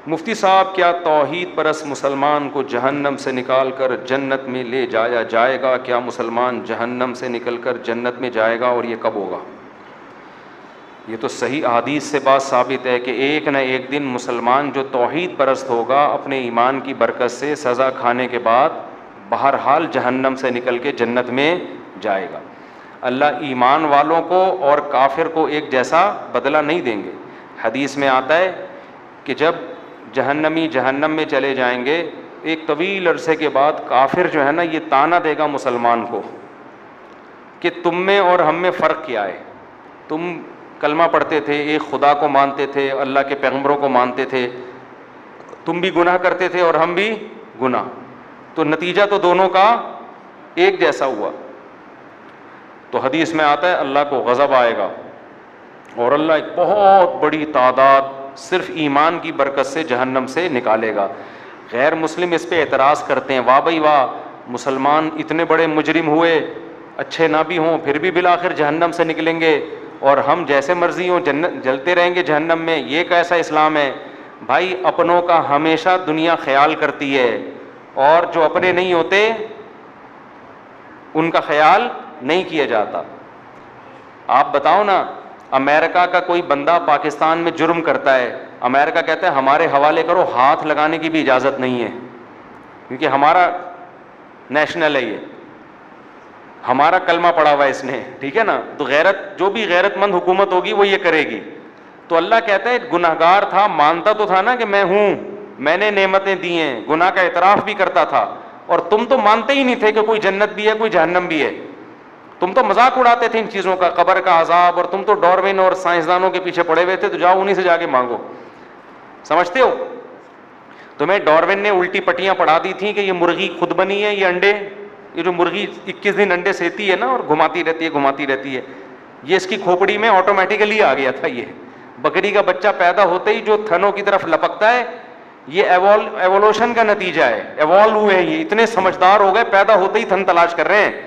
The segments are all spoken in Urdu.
مفتی صاحب، کیا توحید پرست مسلمان کو جہنم سے نکال کر جنت میں لے جایا جائے گا؟ کیا مسلمان جہنم سے نکل کر جنت میں جائے گا، اور یہ کب ہوگا؟ یہ تو صحیح احادیث سے بات ثابت ہے کہ ایک نہ ایک دن مسلمان جو توحید پرست ہوگا اپنے ایمان کی برکت سے سزا کھانے کے بعد بہرحال جہنم سے نکل کے جنت میں جائے گا۔ اللہ ایمان والوں کو اور کافر کو ایک جیسا بدلہ نہیں دیں گے۔ حدیث میں آتا ہے کہ جب جہنمی جہنم میں چلے جائیں گے، ایک طویل عرصے کے بعد کافر جو ہے نا یہ تانا دے گا مسلمان کو کہ تم میں اور ہم میں فرق کیا ہے؟ تم کلمہ پڑھتے تھے، ایک خدا کو مانتے تھے، اللہ کے پیغمبروں کو مانتے تھے، تم بھی گناہ کرتے تھے اور ہم بھی گناہ، تو نتیجہ تو دونوں کا ایک جیسا ہوا۔ تو حدیث میں آتا ہے اللہ کو غضب آئے گا اور اللہ ایک بہت بڑی تعداد صرف ایمان کی برکت سے جہنم سے نکالے گا۔ غیر مسلم اس پہ اعتراض کرتے ہیں، واہ بھائی واہ، مسلمان اتنے بڑے مجرم ہوئے، اچھے نہ بھی ہوں پھر بھی بالآخر جہنم سے نکلیں گے، اور ہم جیسے مرضی ہوں جنت جلتے رہیں گے جہنم میں، یہ کیسا اسلام ہے؟ بھائی اپنوں کا ہمیشہ دنیا خیال کرتی ہے، اور جو اپنے نہیں ہوتے ان کا خیال نہیں کیا جاتا۔ آپ بتاؤ نا، امریکہ کا کوئی بندہ پاکستان میں جرم کرتا ہے، امریکہ کہتا ہے ہمارے حوالے کرو، ہاتھ لگانے کی بھی اجازت نہیں ہے، کیونکہ ہمارا نیشنل ہے، یہ ہمارا کلمہ پڑا ہوا ہے اس نے، ٹھیک ہے نا، تو غیرت جو بھی غیرت مند حکومت ہوگی وہ یہ کرے گی۔ تو اللہ کہتا ہے گناہگار تھا، مانتا تو تھا نا کہ میں ہوں، میں نے نعمتیں دی ہیں، گناہ کا اعتراف بھی کرتا تھا، اور تم تو مانتے ہی نہیں تھے کہ کوئی جنت بھی ہے کوئی جہنم بھی ہے، تم تو مذاق اڑاتے تھے ان چیزوں کا، قبر کا عذاب، اور تم تو ڈاروین اور سائنسدانوں کے پیچھے پڑے ہوئے تھے، تو جاؤ انہی سے جا کے مانگو۔ سمجھتے ہو؟ تمہیں ڈاروین نے الٹی پٹیاں پڑھا دی تھیں کہ یہ مرغی خود بنی ہے، یہ انڈے، یہ جو مرغی 21 دن انڈے سیتی ہے نا اور گھماتی رہتی ہے، یہ اس کی کھوپڑی میں آٹومیٹیکلی آ گیا تھا۔ یہ بکری کا بچہ پیدا ہوتے ہی جو تھنوں کی طرف لپکتا ہے، یہ ایوولوشن کا نتیجہ ہے، ایوالو ہوئے ہیں، یہ اتنے سمجھدار ہو گئے، پیدا ہوتے ہی تھن تلاش کر رہے ہیں۔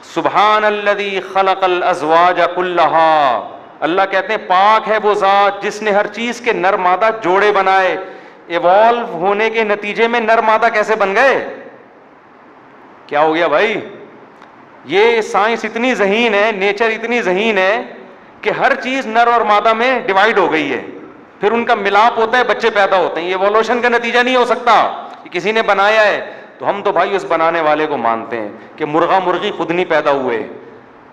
سبحان الذی خلق الازواج کلھا، اللہ کہتے ہیں پاک ہے وہ ذات جس نے ہر چیز کے نر مادہ جوڑے بنائے۔ ایوالو ہونے کے نتیجے میں نر مادہ کیسے بن گئے؟ کیا ہو گیا بھائی؟ یہ سائنس اتنی ذہین ہے، نیچر اتنی ذہین ہے کہ ہر چیز نر اور مادہ میں ڈیوائیڈ ہو گئی ہے، پھر ان کا ملاپ ہوتا ہے، بچے پیدا ہوتے ہیں۔ یہ ایوولوشن کا نتیجہ نہیں ہو سکتا کہ کسی نے بنایا ہے۔ تو ہم تو بھائی اس بنانے والے کو مانتے ہیں کہ مرغا مرغی خود نہیں پیدا ہوئے،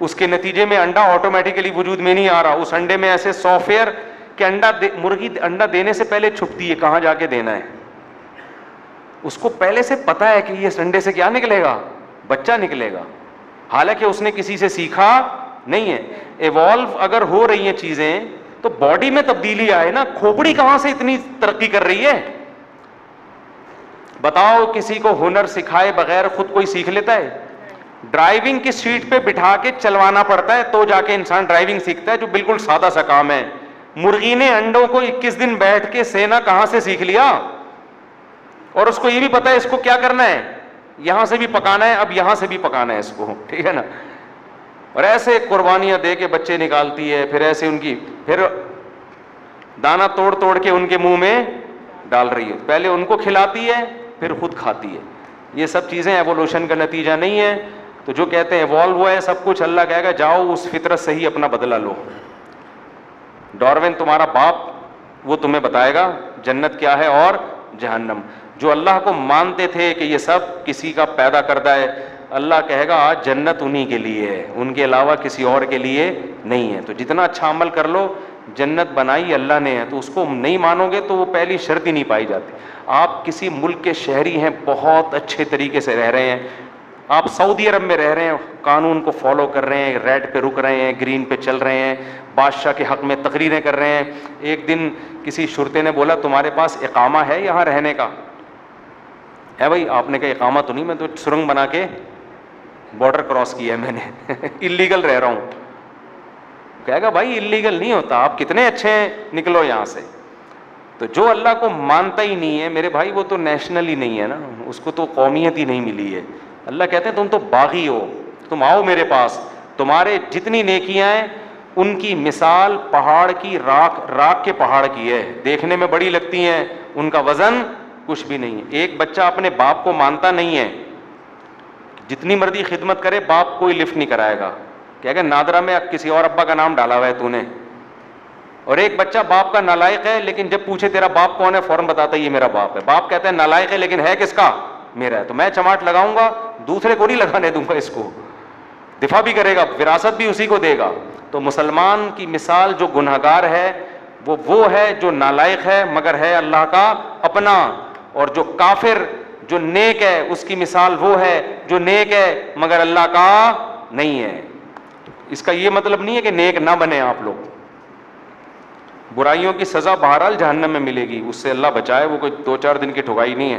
اس کے نتیجے میں انڈا آٹومیٹیکلی وجود میں نہیں آ رہا، اس انڈے میں ایسے سافٹ ویئر کہ مرغی انڈا دینے سے پہلے چھپتی ہے کہاں جا کے دینا ہے، اس کو پہلے سے پتا ہے کہ یہ انڈے سے کیا نکلے گا، بچہ نکلے گا، حالانکہ اس نے کسی سے سیکھا نہیں ہے۔ ایوالو اگر ہو رہی ہیں چیزیں تو باڈی میں تبدیلی آئے نا، کھوپڑی کہاں سے اتنی ترقی کر رہی ہے؟ بتاؤ کسی کو ہنر سکھائے بغیر خود کوئی سیکھ لیتا ہے؟ ڈرائیونگ کی سیٹ پہ بٹھا کے چلوانا پڑتا ہے تو جا کے انسان ڈرائیونگ سیکھتا ہے، جو بالکل سادہ سا کام ہے۔ مرغی نے انڈوں کو 21 دن بیٹھ کے سینا کہاں سے سیکھ لیا، اور اس کو یہ بھی پتا ہے اس کو کیا کرنا ہے، یہاں سے بھی پکانا ہے، اب یہاں سے بھی پکانا ہے اس کو، ٹھیک ہے نا، اور ایسے قربانیاں دے کے بچے نکالتی ہے، پھر ایسے ان کی پھر دانا توڑ توڑ کے ان کے منہ میں ڈال رہی ہے، پہلے ان کو کھلاتی ہے پھر خود کھاتی ہے۔ یہ سب چیزیں ایوولوشن کا نتیجہ نہیں ہے۔ تو جو کہتے ہیں ایوالو ہوا ہے سب کچھ، اللہ کہے گا جاؤ اس فطرت سے ہی اپنا بدلہ لو۔ ڈاروین تمہارا باپ، وہ تمہیں بتائے گا جنت کیا ہے اور جہنم۔ جو اللہ کو مانتے تھے کہ یہ سب کسی کا پیدا کردہ ہے، اللہ کہے گا آج جنت انہی کے لیے ہے، ان کے علاوہ کسی اور کے لیے نہیں ہے۔ تو جتنا اچھا عمل کر لو، جنت بنائی اللہ نے ہے، تو اس کو نہیں مانو گے تو وہ پہلی شرط ہی نہیں پائی جاتی۔ آپ کسی ملک کے شہری ہیں، بہت اچھے طریقے سے رہ رہے ہیں، آپ سعودی عرب میں رہ رہے ہیں، قانون کو فالو کر رہے ہیں، ریڈ پہ رک رہے ہیں، گرین پہ چل رہے ہیں، بادشاہ کے حق میں تقریریں کر رہے ہیں۔ ایک دن کسی شرطے نے بولا تمہارے پاس اقامہ ہے یہاں رہنے کا؟ ہے بھائی، آپ نے کہا اقامہ تو نہیں، میں تو سرنگ بنا کے بارڈر کراس کیا ہے میں نے، اللیگل رہ رہا ہوں۔ کہے گا بھائی اللیگل نہیں ہوتا، آپ کتنے اچھے ہیں، نکلو یہاں سے۔ تو جو اللہ کو مانتا ہی نہیں ہے میرے بھائی، وہ تو نیشنل ہی نہیں ہے نا، اس کو تو قومیت ہی نہیں ملی ہے۔ اللہ کہتے ہیں تم تو باغی ہو، تم آؤ میرے پاس، تمہارے جتنی نیکیاں ہیں ان کی مثال پہاڑ کی راکھ کے پہاڑ کی ہے, دیکھنے میں بڑی لگتی ہیں, ان کا وزن کچھ بھی نہیں ہے. ایک بچہ اپنے باپ کو مانتا نہیں ہے, جتنی مرضی خدمت کرے باپ کوئی لفٹ نہیں کرائے گا, کہے گا نادرا میں کسی اور ابا کا نام ڈالا ہوا ہے تو نے. اور ایک بچہ باپ کا نالائق ہے, لیکن جب پوچھے تیرا باپ کون ہے فوراً بتاتا ہے یہ میرا باپ ہے. باپ کہتا ہے نالائق ہے لیکن ہے کس کا, میرا ہے, تو میں چماٹ لگاؤں گا, دوسرے کو نہیں لگانے دوں گا, اس کو دفاع بھی کرے گا, وراثت بھی اسی کو دے گا. تو مسلمان کی مثال جو گنہگار ہے وہ ہے جو نالائق ہے مگر ہے اللہ کا اپنا, اور جو کافر جو نیک ہے اس کی مثال وہ ہے جو نیک ہے مگر اللہ کا نہیں ہے. اس کا یہ مطلب نہیں ہے کہ نیک نہ بنے آپ لوگ, برائیوں کی سزا بہرحال جہنم میں ملے گی, اس سے اللہ بچائے, وہ کوئی 2-4 دن کی ٹھگائی نہیں ہے.